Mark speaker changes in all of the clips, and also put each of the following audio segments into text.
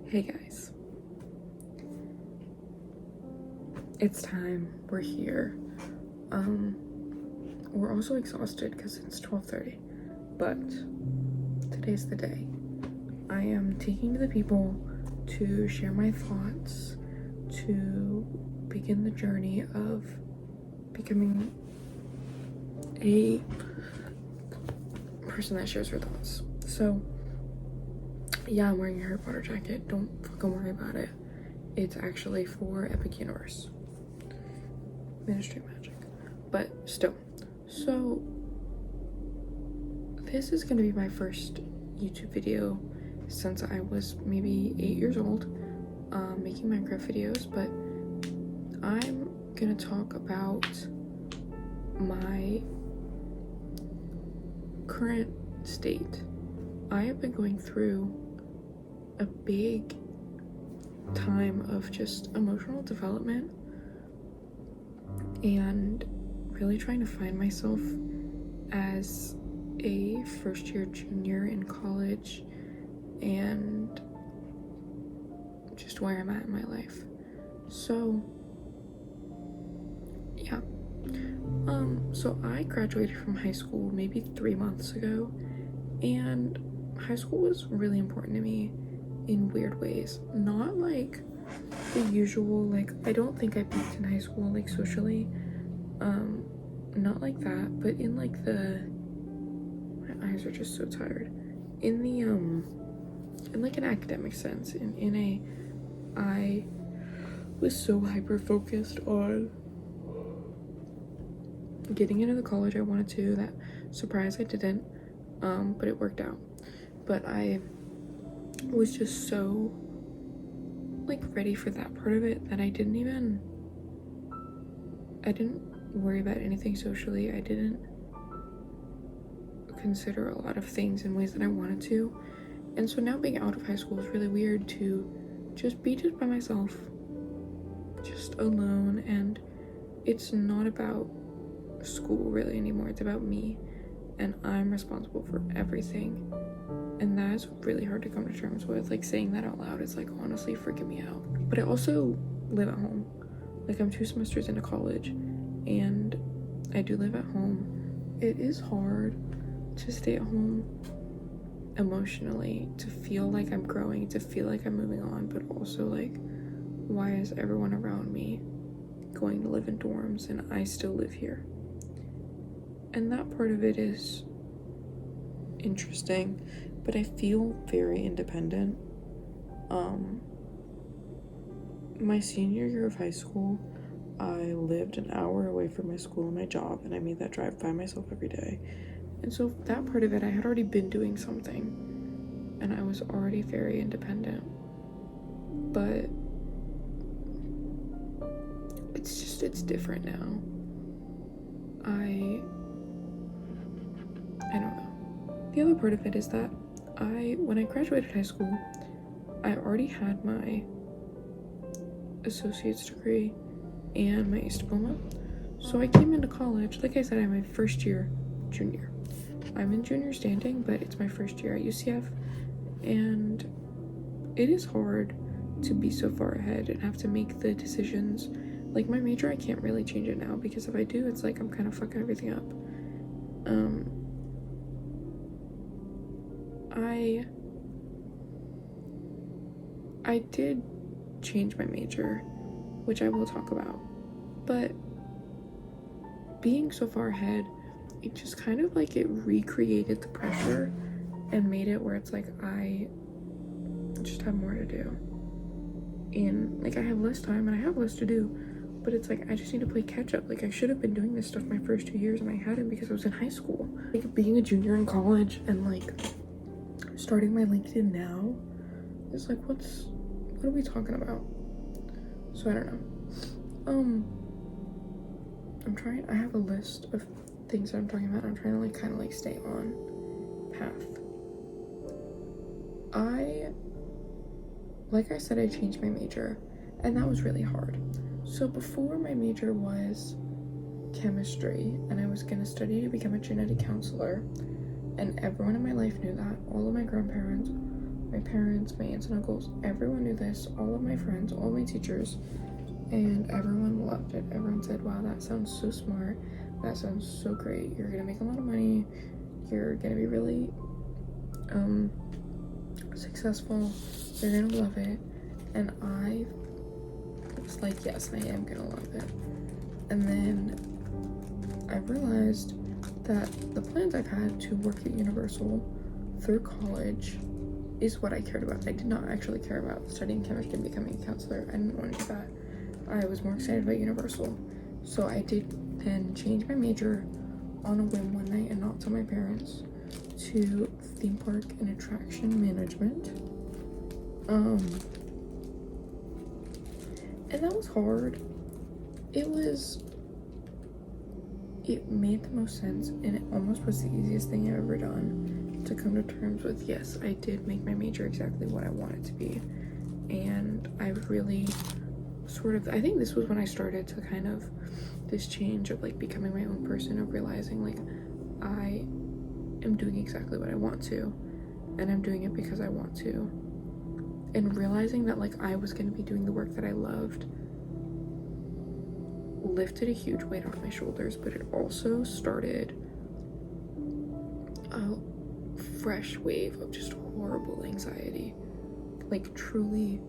Speaker 1: Hey guys, it's time. We're here. We're also exhausted because it's 12:30, but today's the day. I am taking to the people to share my thoughts, to begin the journey of becoming a person that shares her thoughts. So yeah, I'm wearing a Harry Potter jacket. Don't fucking worry about it. It's actually for Epic Universe. Ministry Magic. But still. So this is gonna be my first YouTube video since I was maybe 8 years old, making Minecraft videos, but I'm gonna talk about my current state. I have been going through a big time of just emotional development and really trying to find myself as a first-year junior in college and just where I'm at in my life. So yeah, so I graduated from high school maybe 3 months ago, and high school was really important to me in weird ways. Not like the usual, like, I don't think I peaked in high school, like, socially, not like that, but in like my eyes are just so tired, in the in like an academic sense, I was so hyper focused on getting into the college I wanted to, that surprise I didn't, but it worked out. But I was just so like ready for that part of it that I didn't worry about anything socially. I didn't consider a lot of things in ways that I wanted to. And so now being out of high school is really weird to just be by myself, just alone, and it's not about school really anymore. It's about me, and I'm responsible for everything. And that is really hard to come to terms with. Like, saying that out loud is like honestly freaking me out. But I also live at home. Like, I'm 2 semesters into college and I do live at home. It is hard to stay at home emotionally, to feel like I'm growing, to feel like I'm moving on, but also like, why is everyone around me going to live in dorms and I still live here? And that part of it is interesting, but I feel very independent. My senior year of high school, I lived an hour away from my school and my job, and I made that drive by myself every day. And so that part of it, I had already been doing something, and I was already very independent. But it's different now. I don't know. The other part of it is that when I graduated high school, I already had my associate's degree and my ACE diploma. So I came into college, like I said, I'm my first year junior. I'm in junior standing, but it's my first year at UCF, and it is hard to be so far ahead and have to make the decisions. Like, my major, I can't really change it now, because if I do, it's like I'm kind of fucking everything up. I did change my major, which I will talk about, but being so far ahead, it just kind of like, it recreated the pressure and made it where it's like I just have more to do, and like I have less time and I have less to do, but it's like I just need to play catch up. Like, I should have been doing this stuff my first 2 years and I hadn't, because I was in high school. Like, being a junior in college and like starting my LinkedIn now is like, what are we talking about? So I don't know. I have a list of things that I'm talking about. I'm trying to like kind of like stay on path. Like I said, I changed my major, and that was really hard. So before, my major was chemistry, and I was gonna study to become a genetic counselor, and everyone in my life knew that. All of my grandparents, my parents, my aunts and uncles, everyone knew this, all of my friends, all my teachers, and everyone loved it. Everyone said, wow, that sounds so smart, that sounds so great, you're gonna make a lot of money, you're gonna be really successful, you're gonna love it. And I was like, yes, I am gonna love it. And then I realized that the plans I've had to work at Universal through college is what I cared about. I did not actually care about studying chemistry and becoming a counselor. I didn't want to do that. I was more excited about Universal. So I did then change my major on a whim one night and not tell my parents to theme park and attraction management. And that was hard. It made the most sense, and it almost was the easiest thing I've ever done to come to terms with, yes, I did make my major exactly what I wanted to be. And I really I think this was when I started to kind of this change of like becoming my own person, of realizing like I am doing exactly what I want to, and I'm doing it because I want to. And realizing that like I was going to be doing the work that I loved lifted a huge weight off my shoulders, but it also started a fresh wave of just horrible anxiety, like truly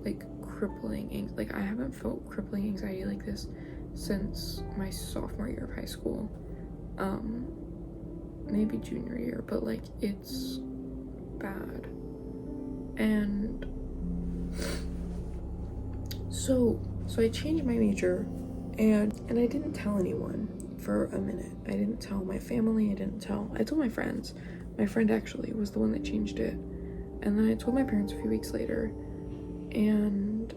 Speaker 1: like crippling. Like I haven't felt crippling anxiety like this since my sophomore year of high school, maybe junior year, but like it's bad. And so I changed my major, and I didn't tell anyone for a minute. I didn't tell my family, I told my friends. My friend actually was the one that changed it. And then I told my parents a few weeks later, and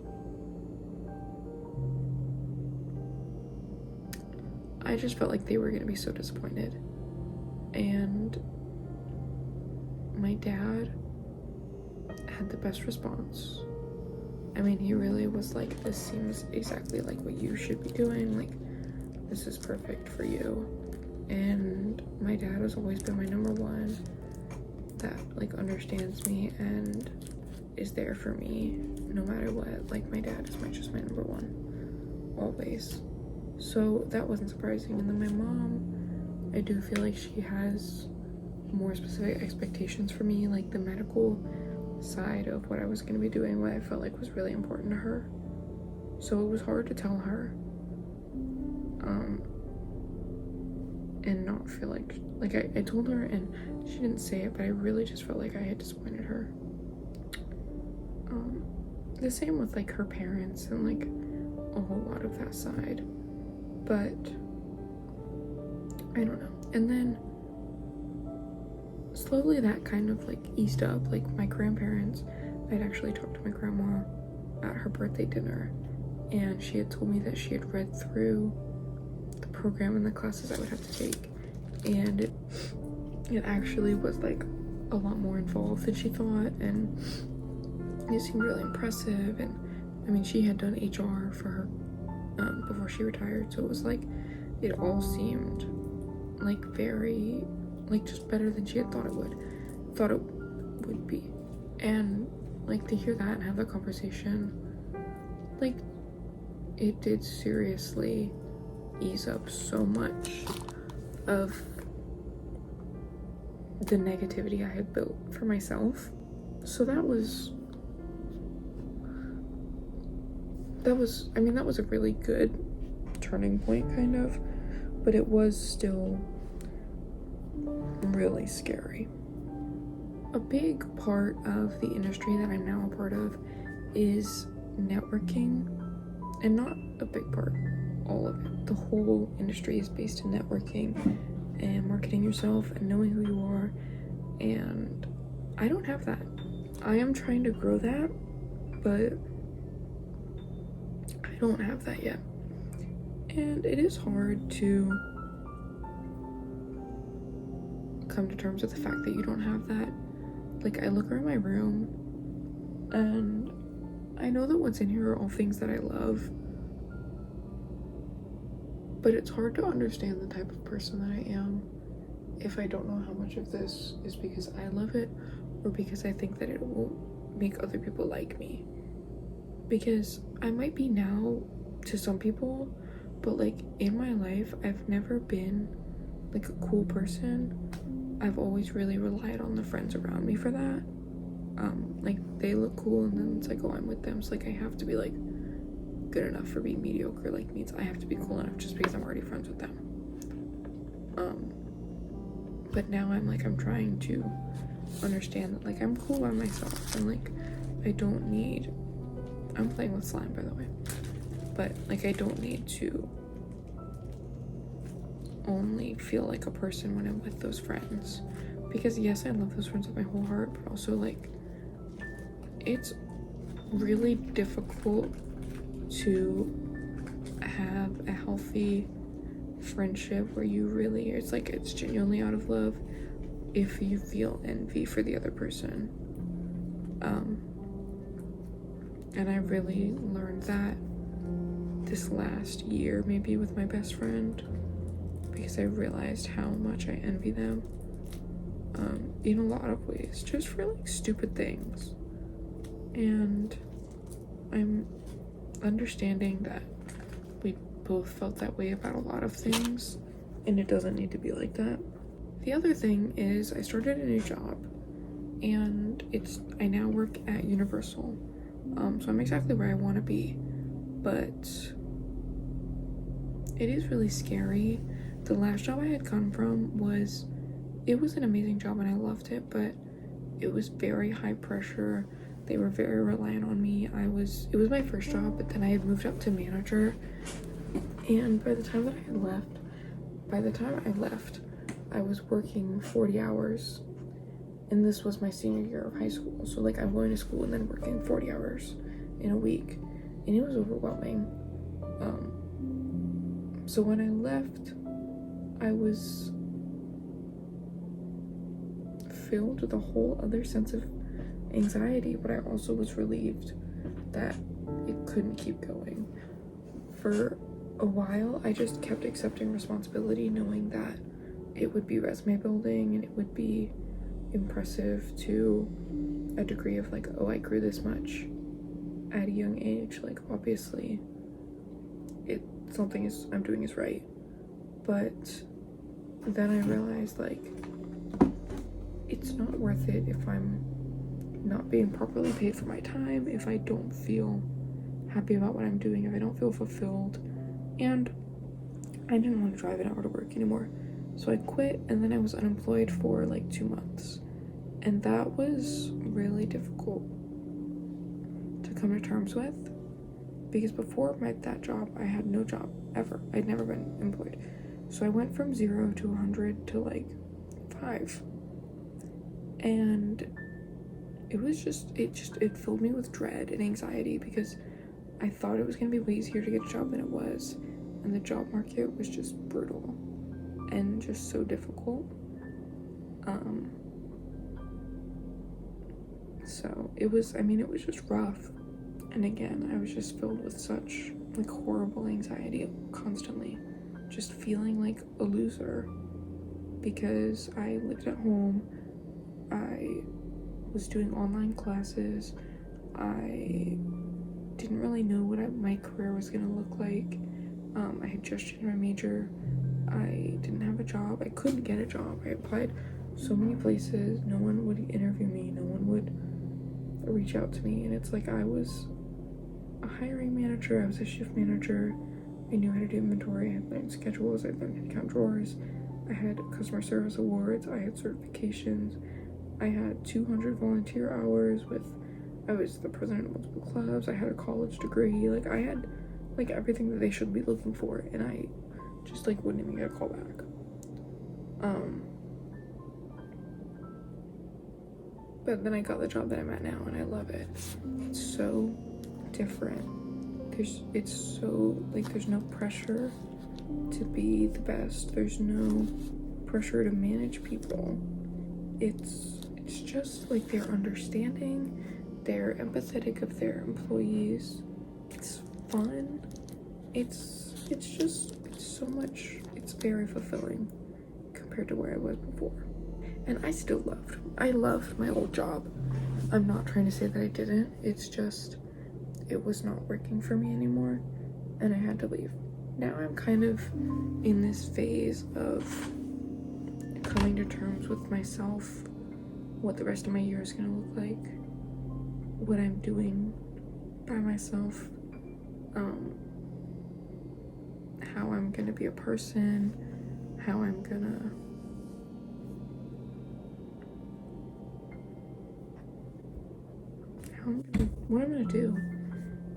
Speaker 1: I just felt like they were gonna be so disappointed. And my dad had the best response. I mean, he really was like, this seems exactly like what you should be doing, like this is perfect for you. And my dad has always been my number one, that like understands me and is there for me no matter what. Like my dad is just my number one, always. So that wasn't surprising. And then my mom, I do feel like she has more specific expectations for me, like the medical side of what I was going to be doing, what I felt like was really important to her. So it was hard to tell her and not feel like I told her and she didn't say it, but I really just felt like I had disappointed her. The same with like her parents and like a whole lot of that side, but I don't know. And then slowly that kind of like eased up. Like my grandparents, I'd actually talked to my grandma at her birthday dinner, and she had told me that she had read through the program and the classes I would have to take, and it actually was like a lot more involved than she thought, and it seemed really impressive. And I mean, she had done HR for her before she retired, so it was like it all seemed like very like just better than she had thought it would be. And like to hear that and have that conversation, like it did seriously ease up so much of the negativity I had built for myself. So that was a really good turning point kind of, but it was still really scary. A big part of the industry that I'm now a part of is networking, and not a big part, all of it. The whole industry is based in networking and marketing yourself and knowing who you are, and I don't have that. I am trying to grow that, but I don't have that yet. And it is hard to come to terms with the fact that you don't have that. Like I look around my room and I know that what's in here are all things that I love, but it's hard to understand the type of person that I am if I don't know how much of this is because I love it or because I think that it will make other people like me. Because I might be now to some people, but like in my life, I've never been like a cool person. I've always really relied on the friends around me for that. Like they look cool and then it's like, oh, I'm with them, so like I have to be like good enough for being mediocre, like means I have to be cool enough just because I'm already friends with them. But now I'm trying to understand that like I'm cool by myself and like I don't need, I'm playing with slime by the way, but like I don't need to only feel like a person when I'm with those friends, because yes, I love those friends with my whole heart, but also like it's really difficult to have a healthy friendship where you really, it's like it's genuinely out of love if you feel envy for the other person. And I really learned that this last year, maybe with my best friend, because I realized how much I envy them in a lot of ways, just for like stupid things. And I'm understanding that we both felt that way about a lot of things, and it doesn't need to be like that. The other thing is I started a new job, and I now work at Universal. So I'm exactly where I want to be, but it is really scary. The last job I had come from was an amazing job and I loved it, but it was very high pressure. They were very reliant on me. It was my first job, but then I had moved up to manager, and by the time I left, I was working 40 hours, and this was my senior year of high school. So like I'm going to school and then working 40 hours in a week, and it was overwhelming. So when I left, I was filled with a whole other sense of anxiety, but I also was relieved that it couldn't keep going. For a while, I just kept accepting responsibility, knowing that it would be resume building and it would be impressive to a degree of like, oh, I grew this much at a young age. Like obviously something I'm doing is right. But then I realized like it's not worth it if I'm not being properly paid for my time, if I don't feel happy about what I'm doing, if I don't feel fulfilled. And I didn't want to drive an hour to work anymore, so I quit, and then I was unemployed for like 2 months, and that was really difficult to come to terms with, because before that job I had no job ever. I'd never been employed, so I went from 0 to 100 to like 5, and it filled me with dread and anxiety, because I thought it was gonna be way easier to get a job than it was, and the job market was just brutal and just so difficult. So it was just rough, and again I was just filled with such like horrible anxiety constantly, just feeling like a loser because I lived at home, I was doing online classes, I didn't really know what my career was gonna look like. I had just changed my major, I didn't have a job, I couldn't get a job, I applied so many places, no one would interview me, no one would reach out to me, and it's like I was a hiring manager, I was a shift manager, I knew how to do inventory, I had learned schedules, I learned how to count drawers, I had customer service awards, I had certifications, I had 200 volunteer hours I was the president of multiple clubs, I had a college degree, like I had like everything that they should be looking for, and I just like wouldn't even get a call back. But then I got the job that I'm at now and I love it. It's so different. It's so like there's no pressure to be the best. There's no pressure to manage people. It's just like they're understanding, they're empathetic of their employees. It's fun. It's so much, it's very fulfilling compared to where I was before. And I loved my old job. I'm not trying to say that I didn't. It's just, it was not working for me anymore, and I had to leave. Now I'm kind of in this phase of coming to terms with myself, what the rest of my year is gonna look like, what I'm doing by myself, how I'm gonna be a person, what I'm gonna do.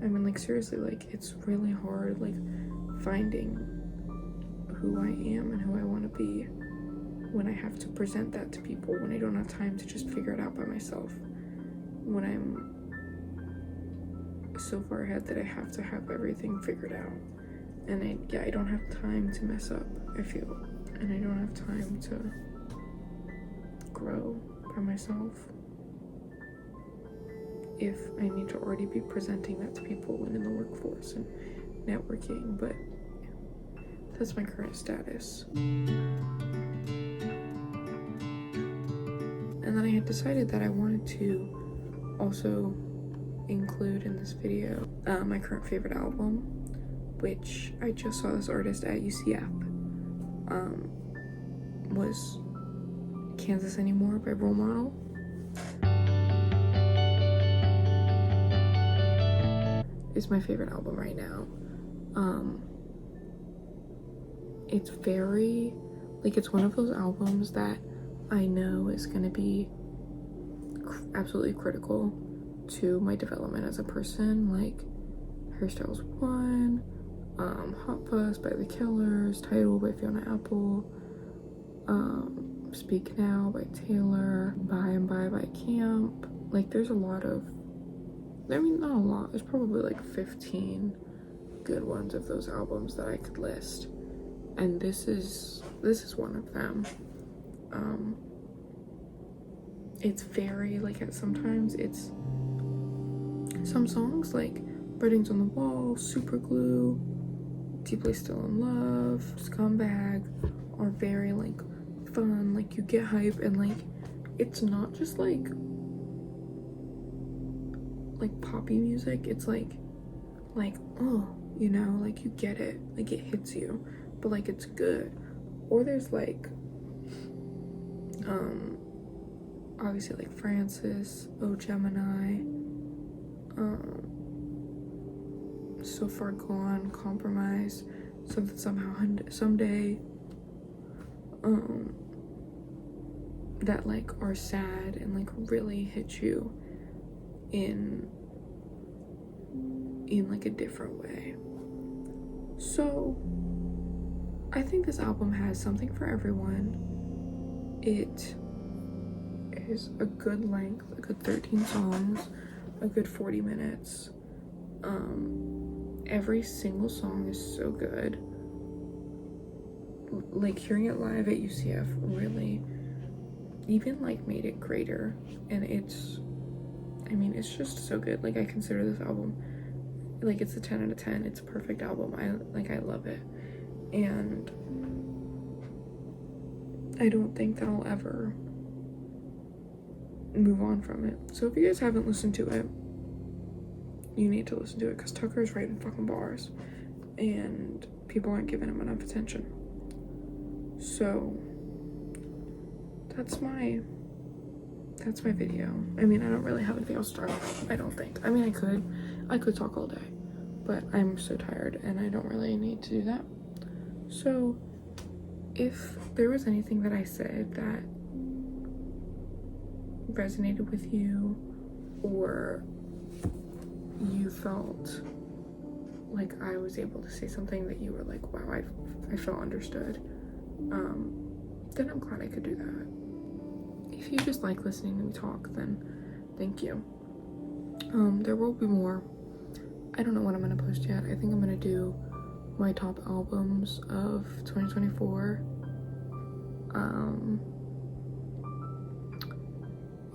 Speaker 1: I mean, like, seriously, like, it's really hard, like, finding who I am and who I want to be when I have to present that to people, when I don't have time to just figure it out by myself, when I'm so far ahead that I have to have everything figured out. And I don't have time to mess up, I feel, and I don't have time to grow by myself if I need to already be presenting that to people when in the workforce and networking. But that's my current status. And then I had decided that I wanted to also include in this video my current favorite album, which I just saw this artist at UCF, was Kansas Anymore by Role Model. It's my favorite album right now. It's very, like, it's one of those albums that I know is gonna be absolutely critical to my development as a person. Like, Hairstyles 1, Hot Fuss by The Killers, Title by Fiona Apple, Speak Now by Taylor, By and by Camp. Like, there's a lot of, I mean, not a lot, there's probably like 15 good ones of those albums that I could list, and this is one of them. It's very, like, sometimes it's some songs like Writings on the Wall, Super Glue, Deeply Still in Love, Scumbag are very, like, fun, like, you get hype, and, like, it's not just like poppy music, it's like oh, you know, like, you get it, like, it hits you, but, like, it's good. Or there's like obviously, like, Francis, Oh Gemini, So Far Gone, Compromise, Something Somehow Someday, that, like, are sad and, like, really hit you in like a different way. So I think this album has something for everyone. It is a good length, a good 13 songs, a good 40 minutes. Every single song is so good. Like, hearing it live at UCF really even, like, made it greater, and it's just so good. Like, I consider this album, like, it's a 10 out of 10. It's a perfect album. I love it, and I don't think that I'll ever move on from it. So if you guys haven't listened to it, you need to listen to it, because Tucker is writing fucking bars and people aren't giving him enough attention. So that's my video. I mean, I don't really have anything else to talk about, I don't think. I mean, I could talk all day, but I'm so tired and I don't really need to do that. So if there was anything that I said that resonated with you, or you felt like I was able to say something that you were like, wow, I felt understood, then I'm glad I could do that. If you just like listening to me talk, then thank you. There will be more. I don't know what I'm gonna post yet. I think I'm gonna do my top albums of 2024.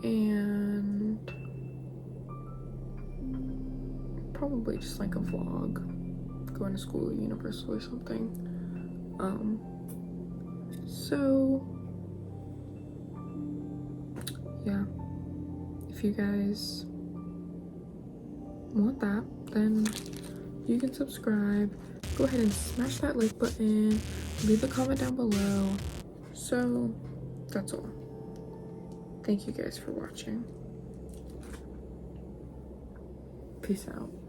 Speaker 1: And probably just like a vlog, going to school or Universal or something. So yeah, if you guys want that, then you can subscribe. Go ahead and smash that like button, leave a comment down below. So that's all. Thank you guys for watching. Peace out.